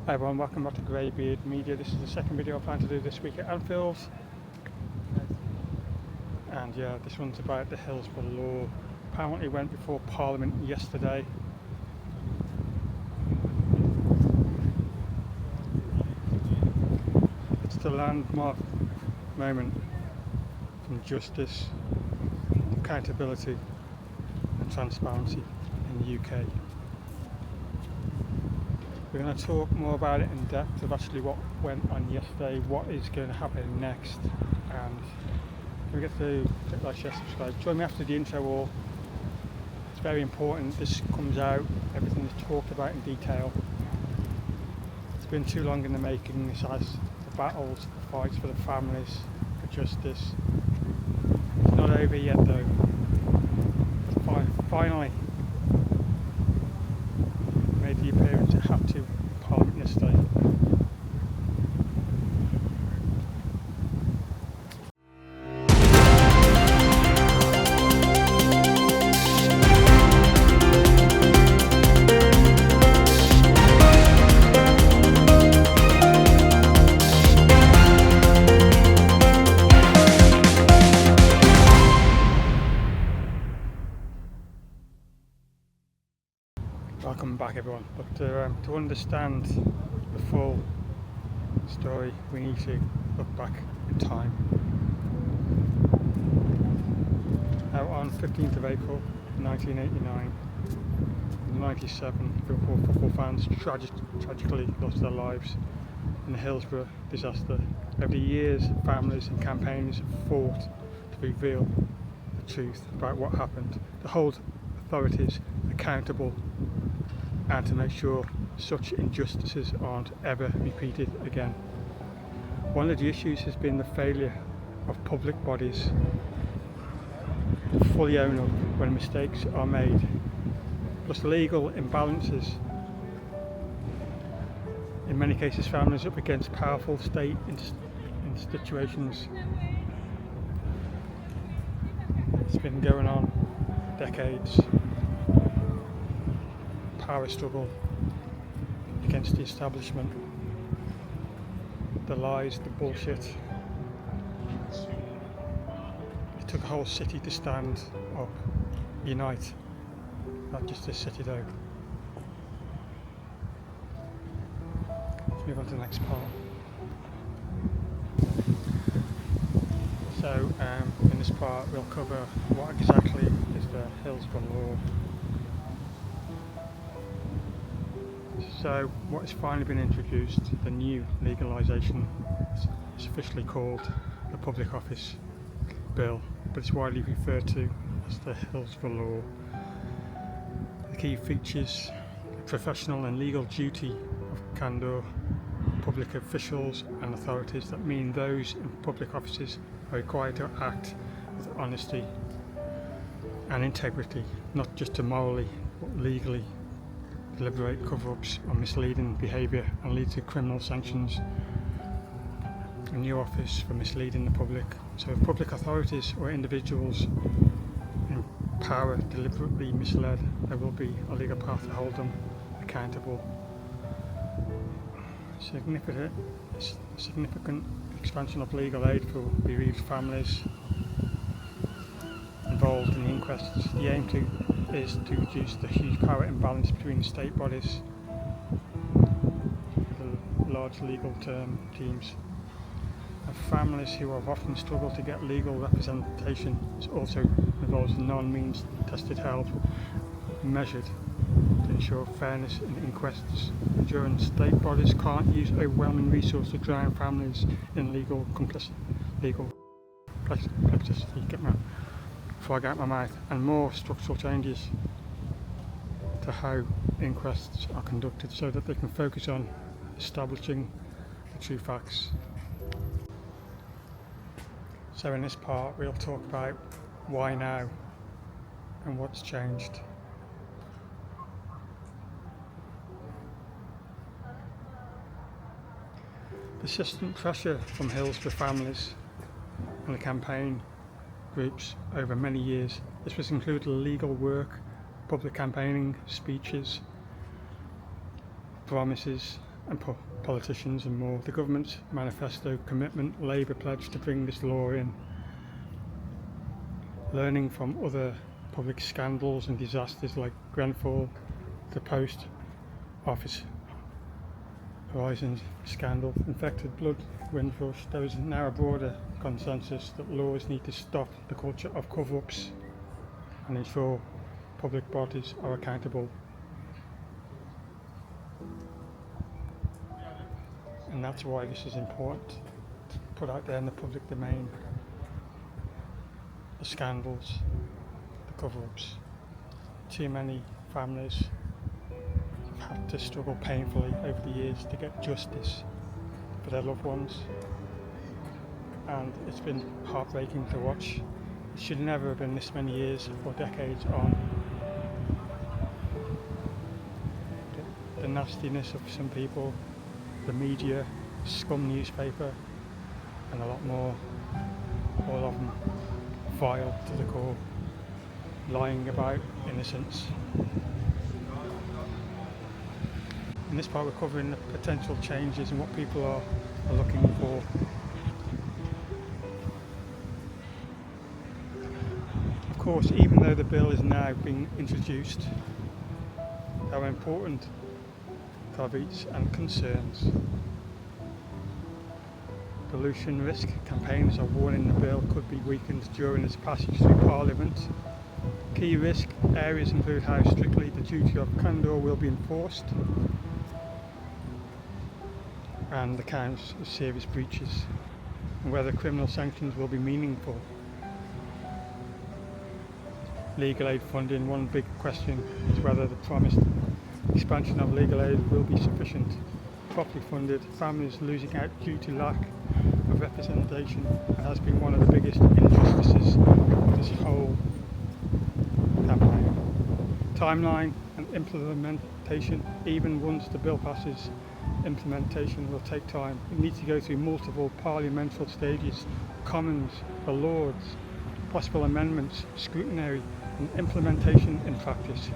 Hi everyone, welcome back to GreyBeard Media. This is the second video I plan to do this week at Anfield. And yeah, this one's about the Hillsborough Law. Apparently went before Parliament yesterday. It's the landmark moment from justice, accountability and transparency in the UK. We're going to talk more about it in depth of actually what went on yesterday, what is going to happen next, and we get to click like, share, subscribe. Join me after the intro all. It's very important this comes out, everything is talked about in detail. It's been too long in the making, this has the battles, the fights for the families, for justice. It's not over yet though. Finally made the appearance it had to in Parliament yesterday. Welcome back everyone, but to understand the full story we need to look back in time. Now on 15th of April 1989, 97 Liverpool football fans tragically lost their lives in the Hillsborough disaster. Over the years, families and campaigners have fought to reveal the truth about what happened, to hold authorities accountable and to make sure such injustices aren't ever repeated again. One of the issues has been the failure of public bodies to fully own up when mistakes are made, plus legal imbalances. In many cases, families up against powerful state institutions. It's been going on decades. Power struggle against the establishment, the lies, the bullshit. It took a whole city to stand up, unite, not just this city though. Let's move on to the next part. So in this part we'll cover what exactly is the Hillsborough Law. So what has finally been introduced, the new legalisation, is officially called the Public Office Bill, but it's widely referred to as the Hillsborough Law. The key features the professional and legal duty of candour, public officials and authorities. That mean those in public offices are required to act with honesty and integrity, not just to morally but legally deliberate cover-ups or misleading behaviour and lead to criminal sanctions. A new office for misleading the public. So if public authorities or individuals in power deliberately misled, there will be a legal path to hold them accountable. Significant expansion of legal aid for bereaved families involved in the inquests. The aim is to reduce the huge power imbalance between state bodies, the large legal teams, and families who have often struggled to get legal representation. It also involves non-means tested help measured to ensure fairness in inquests. Ensuring state bodies can't use overwhelming resources to drown families in legal complexity. Before I get out my mouth, and more structural changes to how inquests are conducted so that they can focus on establishing the true facts. So in this part we'll talk about why now and what's changed. Persistent pressure from Hillsborough families and the campaign groups over many years. This was included legal work, public campaigning, speeches, promises and politicians and more. The government's manifesto commitment, Labour pledged to bring this law in. Learning from other public scandals and disasters like Grenfell, the Post Office Horizon scandal, infected blood, Windrush, there is now a broader consensus that laws need to stop the culture of cover-ups and ensure public bodies are accountable. And that's why this is important to put out there in the public domain. The scandals, the cover-ups. Too many families have had to struggle painfully over the years to get justice for their loved ones, and it's been heartbreaking to watch. It should never have been this many years or decades on. The nastiness of some people, the media, scum newspaper, and a lot more, all of them vile to the core, lying about innocence. In this part we're covering the potential changes and what people are looking for. Of course, even though the bill is now being introduced, there are important caveats and concerns. Pollution risk campaigners are warning the bill could be weakened during its passage through Parliament. Key risk areas include how strictly the duty of candour will be enforced and the counts of serious breaches, and whether criminal sanctions will be meaningful. Legal aid funding, one big question is whether the promised expansion of legal aid will be sufficient, properly funded. Families losing out due to lack of representation has been one of the biggest injustices of this whole campaign. Timeline and implementation, even once the bill passes, implementation will take time. It needs to go through multiple parliamentary stages, Commons, the Lords, possible amendments, scrutiny and implementation in practice.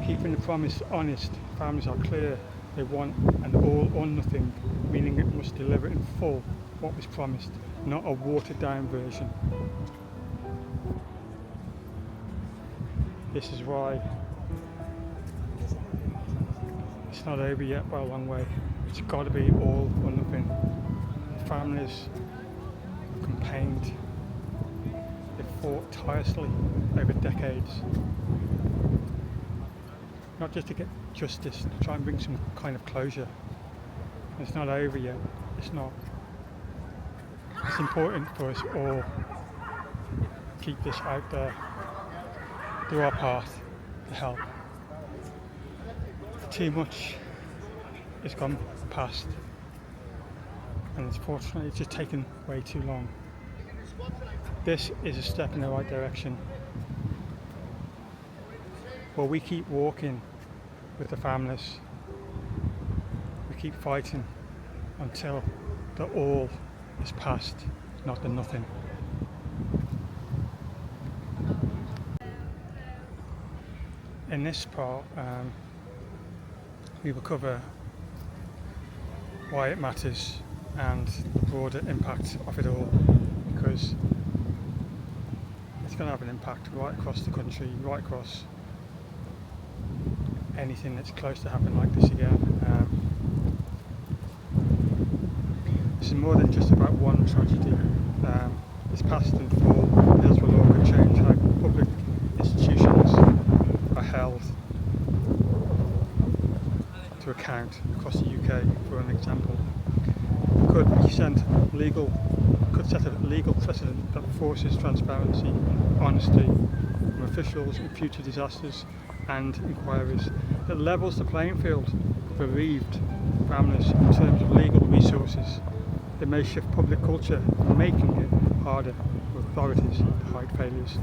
Keeping the promise honest, families are clear they want an all or nothing, meaning it must deliver in full what was promised, not a watered down version. This is why it's not over yet by a long way. It's got to be all or nothing. Families have campaigned, they've fought tirelessly over decades, not just to get justice, to try and bring some kind of closure. It's not over yet, it's not. It's important for us all to keep this out there, do our part to help. Too much has gone past, and unfortunately it's just taken way too long. This is a step in the right direction. But we keep walking with the families. We keep fighting until the all is past, not the nothing. In this part, we will cover why it matters and the broader impact of it all, because it's going to have an impact right across the country, right across anything that's close to happening like this again. This is more than just about one tragedy. This past and full Hillsborough Law could change how public institutions are held to account across the UK, for an example. Could set a legal precedent that forces transparency and honesty from officials in future disasters and inquiries, that levels the playing field for bereaved families in terms of legal resources. It may shift public culture, making it harder for authorities to hide failures,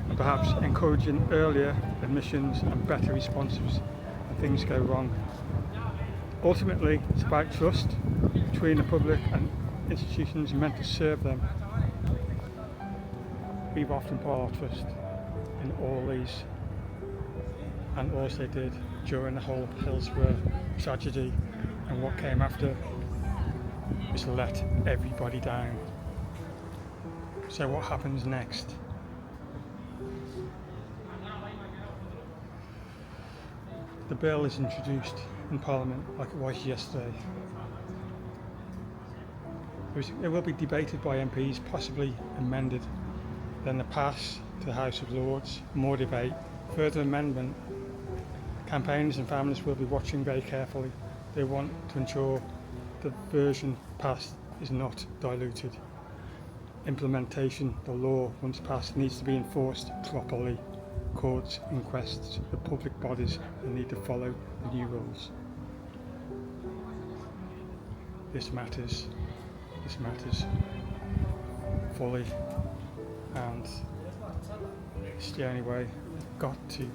and perhaps encouraging earlier admissions and better responses when things go wrong. Ultimately, it's about trust between the public and institutions meant to serve them. We've often put our trust in all these, and all they did during the whole Hillsborough tragedy, and what came after is let everybody down. So what happens next? The bill is introduced in Parliament like it was yesterday. It will be debated by MPs, possibly amended, then the pass to the House of Lords, more debate, further amendment. Campaigners and families will be watching very carefully. They want to ensure the version passed is not diluted. Implementation, the law once passed needs to be enforced properly. Courts, inquests, the public bodies will need to follow the new rules. This matters fully, and it's the only way. We've got to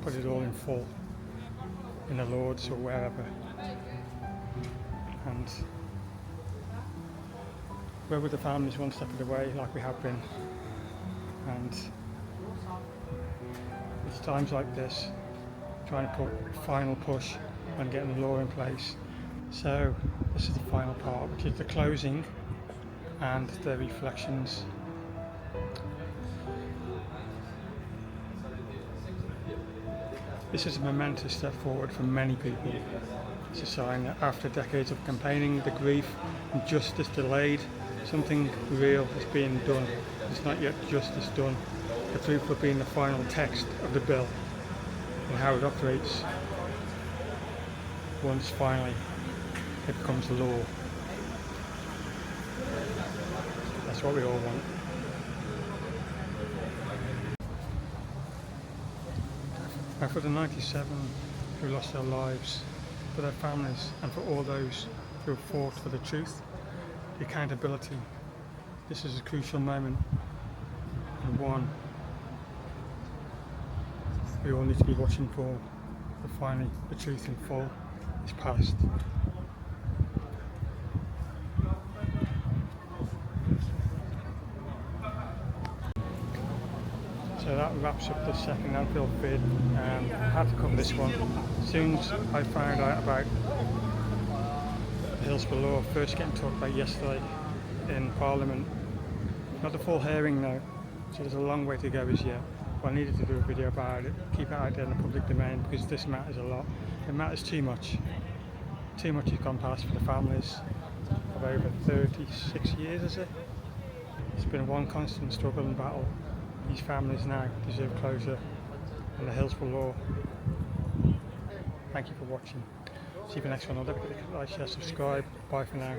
put it all in full in the Lords or wherever, and we're with the families one step of the way like we have been, and it's times like this trying to put a final push on getting the law in place. So this is the final part, which is the closing and the reflections. This is a momentous step forward for many people. It's a sign that after decades of campaigning, the grief and justice delayed, something real is being done. It's not yet justice done. The proof will be in the final text of the bill and how it operates once finally it becomes law. That's what we all want. And for the 97 who lost their lives, for their families, and for all those who have fought for the truth, the accountability, this is a crucial moment, and one we all need to be watching for, that finally the truth in full is passed. So that wraps up the second Anfield bid. I had to cover this one. As soon as I found out about the Hillsborough Law first getting talked about yesterday in Parliament, not the full hearing though, so there's a long way to go as yet. But I needed to do a video about it, keep it out there in the public domain, because this matters a lot. It matters too much. Too much has gone past for the families of over 36 years, is it? It's been one constant struggle and battle. These families now deserve closure on the Hillsborough Law. Thank you for watching. See you for the next one. Don't forget to like, share, subscribe. Bye for now.